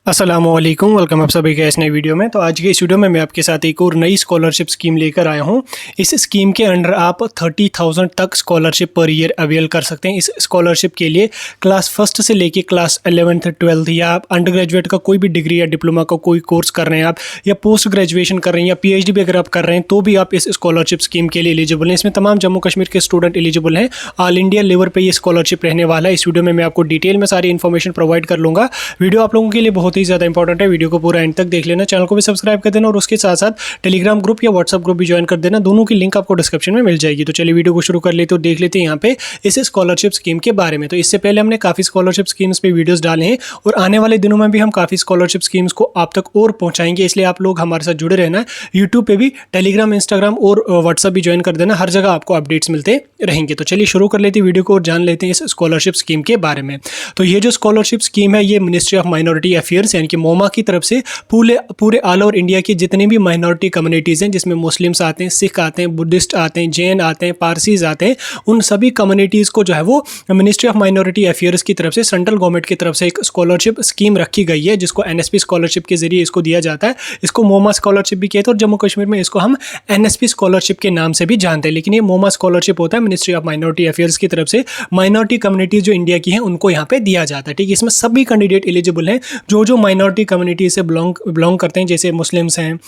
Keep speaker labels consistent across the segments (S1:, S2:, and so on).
S1: अस्सलामुअलैकुम, वेलकम आप सभी का इस नई वीडियो में। तो आज के इस वीडियो में मैं आपके साथ एक और नई स्कॉलरशिप स्कीम लेकर आया हूं। इस स्कीम के अंडर आप 30,000 तक स्कॉलरशिप पर ईयर अवेल कर सकते हैं। इस स्कॉलरशिप के लिए क्लास फर्स्ट से लेके क्लास 11th 12th या आप अंडर ग्रेजुएट का कोई भी डिग्री या डिप्लोमा का कोई कोर्स कर रहे हैं आप, या पोस्ट ग्रेजुएशन कर रहे हैं, या PhD भी अगर आप कर रहे हैं तो भी आप इस स्कॉलरशिप स्कीम के लिए एलिजिबल हैं। इसमें तमाम जम्मू कश्मीर के स्टूडेंट एलिजिबल हैं। ऑल इंडिया लेवल पर ये स्कॉलरशिप रहने वाला है। इस वीडियो में मैं आपको डिटेल में सारी इन्फॉर्मेशन प्रोवाइड कर लूँगा। वीडियो आप लोगों के लिए बहुत ही ज़्यादा इंपॉर्टेंट है, वीडियो को पूरा एंड तक देख लेना। चैनल को भी सब्सक्राइब कर देना और उसके साथ साथ टेलीग्राम ग्रुप या व्हाट्सएप ग्रुप भी ज्वाइन कर देना। दोनों की लिंक आपको डिस्क्रिप्शन में मिल जाएगी। तो चलिए वीडियो को शुरू कर लेते और देख लेते हैं यहाँ पे इस स्कॉलरशिप स्कीम के बारे में। तो इससे पहले हमने काफ़ी स्कॉलरशिप स्कीम्स पे वीडियोस डाले हैं और आने वाले दिनों में भी हम काफ़ी स्कॉलरशिप स्कीम्स को आप तक और पहुँचाएंगे, इसलिए आप लोग हमारे साथ जुड़े रहना। यूट्यूब पर भी, टेलीग्राम, इंस्टाग्राम और व्हाट्सएप भी ज्वाइन कर देना। हर जगह आपको अपडेट्स मिलते रहेंगे। तो चलिए शुरू कर लेते हैं वीडियो को और जान लेते हैं इस स्कॉलरशिप स्कीम के बारे में। तो ये जो स्कॉलरशिप स्कीम है ये मिनिस्ट्री ऑफ माइनॉरिटी अफेयर्स यानी कि मोमा की तरफ से पूरे ऑल ओवर इंडिया की जितनी भी माइनॉरिटी कम्युनिटीज़ हैं, जिसमें मुस्लिम्स आते हैं, सिख आते हैं, बुद्धिस्ट आते हैं, जैन आते हैं, पारसीज आते हैं, उन सभी कम्युनिटीज़ को जो है वो मिनिस्ट्री ऑफ माइनॉरिटी अफेयर्स की तरफ से, सेंट्रल गवर्नमेंट की तरफ से एक स्कॉलरशिप स्कीम रखी गई है जिसको NSP स्कॉलरशिप के जरिए इसको दिया जाता है। इसको मोमा स्कॉलरशिप भी कहते हैं और जम्मू कश्मीर में इसको हम NSP स्कॉलरशिप के नाम से भी जानते हैं, लेकिन ये मोमा स्कॉलरशिप होता है मिनिस्ट्री ऑफ माइनॉरिटी अफेयर्स की तरफ से। माइनॉरिटी कम्युनिटीज़ जो इंडिया की हैं उनको यहाँ पे दिया जाता है। ठीक है, इसमें सभी कैंडिडेट एलिजिबल हैं जो माइनॉरिटी कम्युनिटी से बिलोंग करते हैं, जैसे मुस्लिम्स हैं,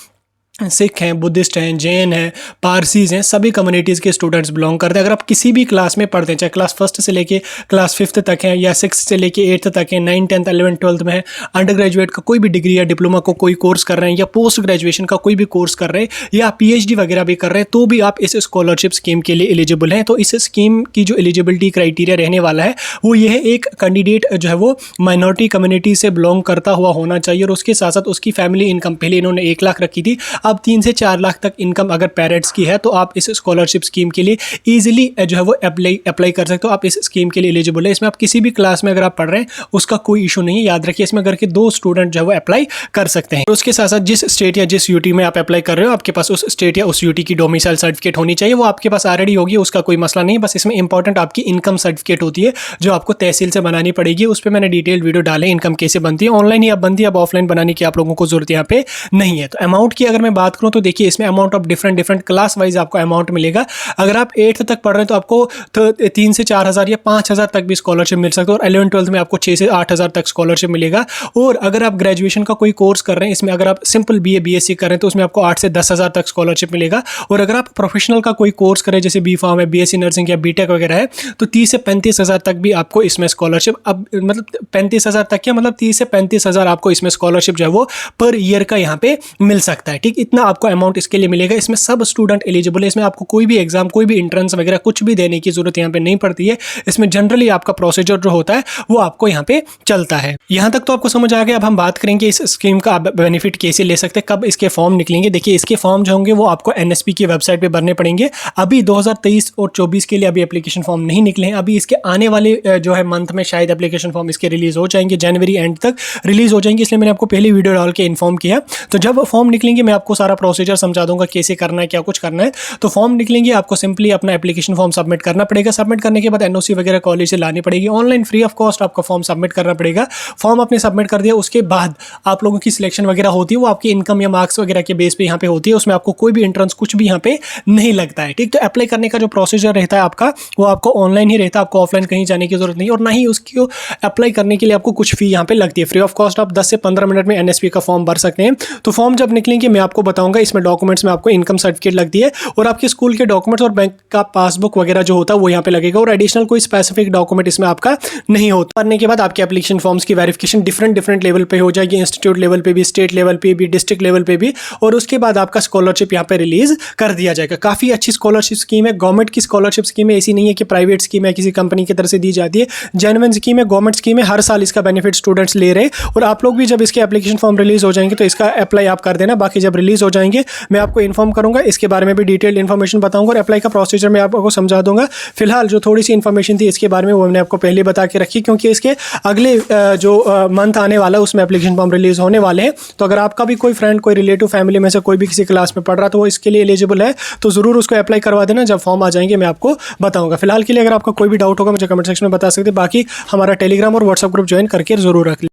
S1: सिख हैं, बुद्धिस्ट हैं, जैन हैं, पारसीज हैं, सभी कम्युनिटीज़ के स्टूडेंट्स बिलोंग करते हैं। अगर आप किसी भी क्लास में पढ़ते हैं, चाहे क्लास फर्स्ट से लेके क्लास 5th तक है, या 6th से लेके 8th तक है, 9th 10th 11th 12th में है, अंडर ग्रेजुएट का कोई भी डिग्री या डिप्लोमा को कोई कोर्स कर रहे हैं, या पोस्ट ग्रेजुएशन का कोई भी कोर्स कर रहे हैं, या PhD वगैरह भी कर रहे हैं, तो भी आप इस स्कॉलरशिप स्कीम के लिए एलिजिबल हैं। तो इस स्कीम की जो एलिजिबिलिटी क्राइटेरिया रहने वाला है वो ये है, एक कैंडिडेट जो है वो माइनॉरिटी कम्युनिटी से बिलोंग करता हुआ होना चाहिए और उसके साथ साथ उसकी फैमिली इनकम, पहले इन्होंने 1 लाख रखी थी, अब 3 से 4 लाख तक इनकम अगर पेरेंट्स की है तो आप इस स्कॉलरशिप स्कीम के लिए इजीली जो है वो अप्लाई कर सकते हो। आप इस स्कीम के लिए एलिजिबल है। इसमें आप किसी भी क्लास में अगर आप पढ़ रहे हैं उसका कोई इशू नहीं है। याद रखिए, इसमें अगर के 2 स्टूडेंट जो है वो अप्लाई कर सकते हैं। उसके साथ साथ जिस स्टेट या जिस UT में आप अप्लाई कर रहे हो, आपके पास उस स्टेट या उस UT की डोमिसाइल सर्टिफिकेट होनी चाहिए। वो आपके पास ऑलरेडी होगी, उसका कोई मसला नहीं। बस इसमें इंपॉर्टेंट आपकी इनकम सर्टिफिकेट होती है जो आपको तहसील से बनानी पड़ेगी। उस पर मैंने डिटेल वीडियो डाले, इनकम कैसे बनती है। ऑनलाइन ही अब बनती है, अब ऑफलाइन बनाने की आप लोगों को जरूरत यहाँ पे नहीं है। तो अमाउंट की अगर मैं बात करूँ तो देखिए, इसमें amount of different class wise आपको अमाउंट मिलेगा। अगर आप 8th तक पढ़ रहे हैं तो आपको 3 से 4 हज़ार या 5 हज़ार तक भी स्कॉलरशिप मिल सकता है, और 11th 12th में आपको 6 से 8 हज़ार तक स्कॉलरशिप मिलेगा। और अगर आप ग्रेजुएशन का कोई कोर्स कर रहे हैं, इसमें अगर आप सिंपल BA BSc कर रहे हैं तो उसमें आपको 8 से 10 हज़ार तक स्कॉलरशिप मिलेगा। और अगर आप प्रोफेशनल का कोई कोर्स करें, जैसे B.Pharm है, BSc नर्सिंग या B.Tech वगैरह है, तो 30 से 35 हज़ार तक भी आपको इसमें स्कॉलरशिप, अब मतलब 35 हज़ार तक क्या, मतलब 30 से 35 हज़ार आपको इसमें स्कॉलरशिप जो है वो पर ईयर का यहाँ पे मिल सकता है। ठीक, इतना आपको अमाउंट इसके लिए मिलेगा। इसमें सब स्टूडेंट एलिजिबल है। इसमें आपको कोई भी एग्जाम, कोई भी एंट्रेंस वगैरह कुछ भी देने की जरूरत यहाँ पे नहीं पड़ती है। इसमें जनरली आपका प्रोसीजर जो होता है वो आपको यहाँ पे चलता है। यहाँ तक तो आपको समझ आ गया। अब हम बात करेंगे इस स्कीम का आप बेनिफिट कैसे ले सकते हैं, कब इसके फॉर्म निकलेंगे। देखिए, इसके फॉर्म जो होंगे वो आपको NSP की वेबसाइट पे भरने पड़ेंगे। अभी 2023 और 24 के लिए अभी एप्लीकेशन फॉर्म नहीं निकले हैं। अभी इसके आने वाले जो है मंथ में शायद एप्लीकेशन फॉर्म इसके रिलीज हो जाएंगे, जनवरी एंड तक रिलीज हो जाएंगे, इसलिए मैंने आपको पहले वीडियो डाल के इन्फॉर्म किया। तो जब फॉर्म निकलेंगे मैं आपको सारा प्रोसीजर समझा दूंगा, कैसे करना है, क्या कुछ करना है। तो फॉर्म निकलेंगे, आपको सिंपली अपना एप्लीकेशन फॉर्म सबमिट करना पड़ेगा। सबमिट करने के बाद NOC वगैरह कॉलेज से लानी पड़ेगी, ऑनलाइन फ्री ऑफ कॉस्ट आपका फॉर्म सबमिट करना पड़ेगा। फॉर्म आपने सबमिट कर दिया, उसके बाद आप लोगों की सिलेक्शन वगैरह होती है, वो आपकी इनकम या मार्क्स वगैरह के बेस पे यहाँ पे होती है। उसमें आपको कोई भी एंट्रेंस कुछ भी यहाँ पे नहीं लगता है। ठीक, तो अप्लाई करने का जो प्रोसीजर रहता है आपका, वो आपको ऑनलाइन ही रहता है। आपको ऑफलाइन कहीं जाने की जरूरत नहीं, और ना ही उसको अप्लाई करने के लिए आपको कुछ फी यहाँ पे लगती है। फ्री ऑफ कॉस्ट आप 10 से 15 मिनट में NSP का फॉर्म भर सकते हैं। तो फॉर्म जब निकलेंगे मैं आपको बताऊंगा। इसमें डॉक्यूमेंट्स में आपको इनकम सर्टिफिकेट लगती है, और आपके स्कूल के डॉक्यूमेंट्स और बैंक का पासबुक वगैरह जो होता है वो यहाँ पे लगेगा, और एडिशनल कोई स्पेसिफिक डॉक्यूमेंट इसमें आपका नहीं होता। करने के बाद आपके एप्लीकेशन फॉर्म्स की वेरिफिकेशन डिफरेंट लेवल पे हो जाएगी, इंस्टीट्यूट लेवल पे भी, स्टेट लेवल पे भी, डिस्ट्रिक्ट लेवल पे भी, और उसके बाद आपका स्कॉलरशिप यहाँ पे रिलीज कर दिया जाएगा। काफी अच्छी स्कॉलरशिप स्कीम है, गवर्नमेंट की स्कॉलरशिप स्कीम है, ऐसी नहीं है कि प्राइवेट स्कीम है, किसी कंपनी की तरफ से दी जाती है। जेन्युइन स्कीम है, गवर्नमेंट स्कीम है, हर साल इसका बेनिफिट स्टूडेंट्स ले रहे हैं। और आप लोग भी जब इसके एप्लीकेशन फॉर्म रिलीज हो जाएंगे तो इसका अप्लाई आप कर देना। बाकी जब रिलीज हो जाएंगे मैं आपको इन्फॉर्म करूंगा, इसके बारे में भी डिटेल्ड इन्फॉर्मेशन बताऊंगा, और अप्लाई का प्रोसीजर मैं आपको समझा दूंगा। फिलहाल जो थोड़ी सी इन्फॉर्मेशन थी इसके बारे में वो मैंने आपको पहले बता के रखी, क्योंकि इसके अगले जो मंथ आने वाला है उसमें एप्लीकेशन फॉर्म रिलीज होने वाले हैं। तो अगर आपका भी कोई फ्रेंड, कोई रिलेटिव, फैमिली में से कोई भी किसी क्लास में पढ़ रहा है तो वो इसके लिए एलिजिबल है, तो जरूर उसको अप्लाई करवा देना। जब फॉर्म आ जाएंगे मैं आपको बताऊंगा। फिलहाल के लिए अगर आपका कोई भी डाउट होगा मुझे कमेंट सेक्शन में बता सकते हैं। बाकी हमारा टेलीग्राम और व्हाट्सएप ग्रुप ज्वाइन करके जरूर रख लें।